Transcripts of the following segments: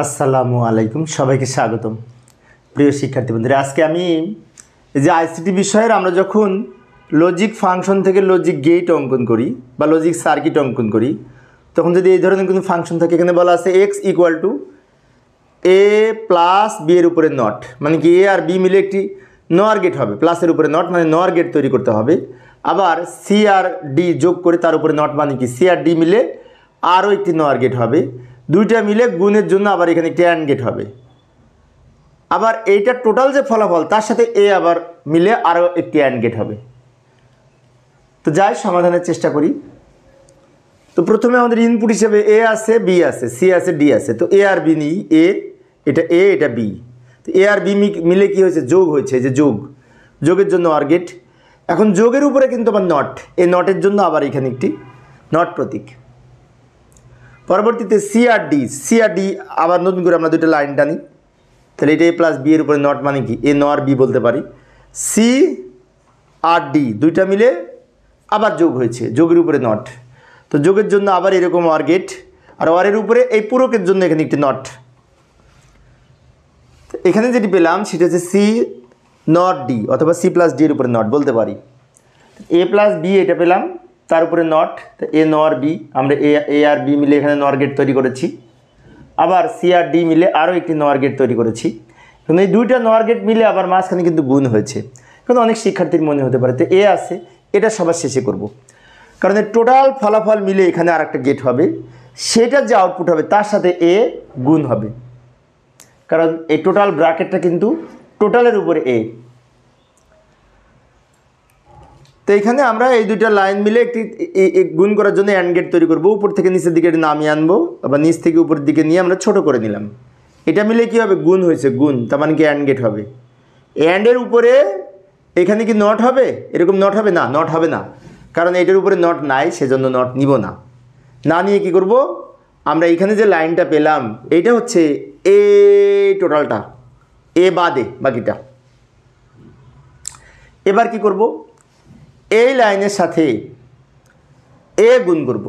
আসসালামু আলাইকুম, সবাইকে স্বাগতম। প্রিয় শিক্ষার্থী বন্ধুরা, আজকে আমি এই যে আইসিটি বিষয়ের আমরা যখন লজিক ফাংশন থেকে লজিক গেট অঙ্কন করি বা লজিক সার্কিট অঙ্কন করি, তখন যদি এই ধরনের কোনো ফাংশন থাকে, এখানে বলা আছে X equal to A plus B এর উপরে নট, মানে কি এ আর বি মিলে একটি নর গেট হবে, প্লাসের উপরে নট মানে নর গেট তৈরি করতে হবে। আবার সি আর ডি যোগ করে তার উপরে নট মানে কি সি আর ডি মিলে আরও একটি নর গেট হবে। দুইটা মিলে গুণের জন্য আবার এখানে একটি অ্যান্ড গেট হবে। আবার এইটা টোটাল যে ফলাফল তার সাথে এ আবার মিলে আরও একটি অ্যান্ড গেট হবে। তো যাই সমাধানের চেষ্টা করি। তো প্রথমে আমাদের ইনপুট হিসেবে এ আছে, বি আছে, সি আছে, ডি আছে। তো এ আর বি নিই, এটা এ এটা বি। তো এ আর বি মিলে কি হয়েছে, যোগ হয়েছে, যে যোগের জন্য আর গেট। এখন যোগের উপরে কিন্তু আবার নট, এই নটের জন্য আবার এখানে একটি নট প্রতীক। পরবর্তীতে সি আর ডি আবার নতুন করে আমরা দুটো লাইন টানি, তাহলে এটা এ প্লাস বি এর উপরে নট মানে কি এ নর বি বলতে পারি। সি আর ডি দুইটা মিলে আবার যোগ হয়েছে, যোগের উপরে নট। তো যোগের জন্য আবার এরকম অর গেট, আর অরের উপরে এই পূরকের জন্য এখানে একটি নট। এখানে যেটি পেলাম সেটা হচ্ছে সি নট ডি অথবা সি প্লাস ডি এর উপরে নট বলতে পারি। এ প্লাস বি এটা পেলাম, তার উপরে নট, তো এ নর বি, আমরা এ আর বি মিলে এখানে নর গেট তৈরি করেছি। আবার সি আর ডি মিলে আরও একটি নর গেট তৈরি করেছি। কিন্তু এই দুইটা নর গেট মিলে আবার মাঝখানে কিন্তু গুণ হয়েছে। কিন্তু অনেক শিক্ষার্থীর মনে হতে পারে তো এ আছে, এটা সবার শেষে করব, কারণ এই টোটাল ফলাফল মিলে এখানে আর একটা গেট হবে, সেটার যে আউটপুট হবে তার সাথে এ গুণ হবে, কারণ এই টোটাল ব্র্যাকেটটা কিন্তু টোটালের উপরে এ। তো এখানে আমরা এই দুইটা লাইন মিলে একটি গুণ করার জন্য অ্যান্ড গেট তৈরি করব। উপর থেকে নিচের দিকে নামিয়ে আনবো, আবার নিচ থেকে উপরের দিকে নিয়ে আমরা ছোট করে নিলাম। এটা মিলে কি হবে, গুণ হয়েছে, গুণ, তার মানে কি অ্যান্ড গেট হবে। অ্যান্ডের উপরে এখানে কি নট হবে, এরকম নট হবে না, নট হবে না, কারণ এটার উপরে নট নাই, সেজন্য নট নিব না। না নিয়ে কি করব, আমরা এখানে যে লাইনটা পেলাম এইটা হচ্ছে এ টোটালটা, এ বাদে বাকিটা। এবার কি করব, এই লাইনের সাথে এ গুণ করব।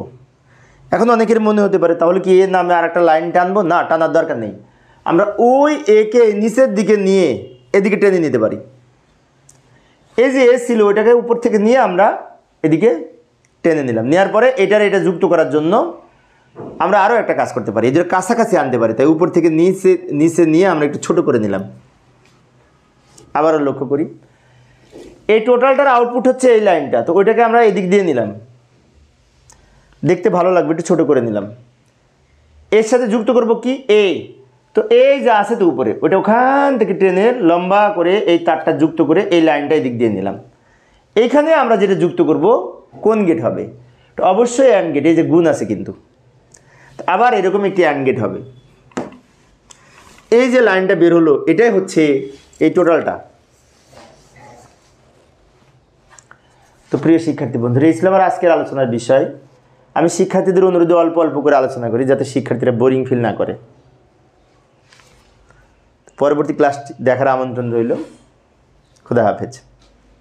এখন অনেকের মনে হতে পারে তাহলে কি এ নামে আর একটা লাইন টানবো, না, টানার দরকার নেই। আমরা ওই একে নিচের দিকে নিয়ে এদিকে টেনে নিতে পারি। এই যে এ ছিল ওইটাকে উপর থেকে নিয়ে আমরা এদিকে টেনে নিলাম, নেওয়ার পরে এটা যুক্ত করার জন্য আমরা আরও একটা কাজ করতে পারি, এদের কাছাকাছি আনতে পারি। তাই উপর থেকে নিচে নিয়ে আমরা একটু ছোট করে নিলাম। আবারও লক্ষ্য করি, এই টোটালটার আউটপুট হচ্ছে এই লাইনটা, তো ওইটাকে আমরা এদিক দিয়ে নিলাম, দেখতে ভালো লাগবে, একটু ছোট করে নিলাম। এর সাথে যুক্ত করব কি এ, তো এই যা আছে তো উপরে ওইটা ওখান থেকে টেনে লম্বা করে এই তারটা যুক্ত করে এই লাইনটা এদিক দিয়ে নিলাম। এইখানে আমরা যেটা যুক্ত করব কোন গেট হবে, তো অবশ্যই অ্যান্ড গেট, এই যে গুণ আছে কিন্তু, আবার এরকম একটি অ্যান্ড গেট হবে। এই যে লাইনটা বের হলো এটাই হচ্ছে এই টোটালটা। তো প্রিয় শিক্ষার্থী বন্ধুরা, এই ছিল আমার আজকের আলোচনার বিষয়। আমি শিক্ষার্থীদের অনুরোধে অল্প অল্প করে আলোচনা করি, যাতে শিক্ষার্থীরা বোরিং ফিল না করে। পরবর্তী ক্লাসটি দেখার আমন্ত্রণ রইল। খুদা হাফেজ।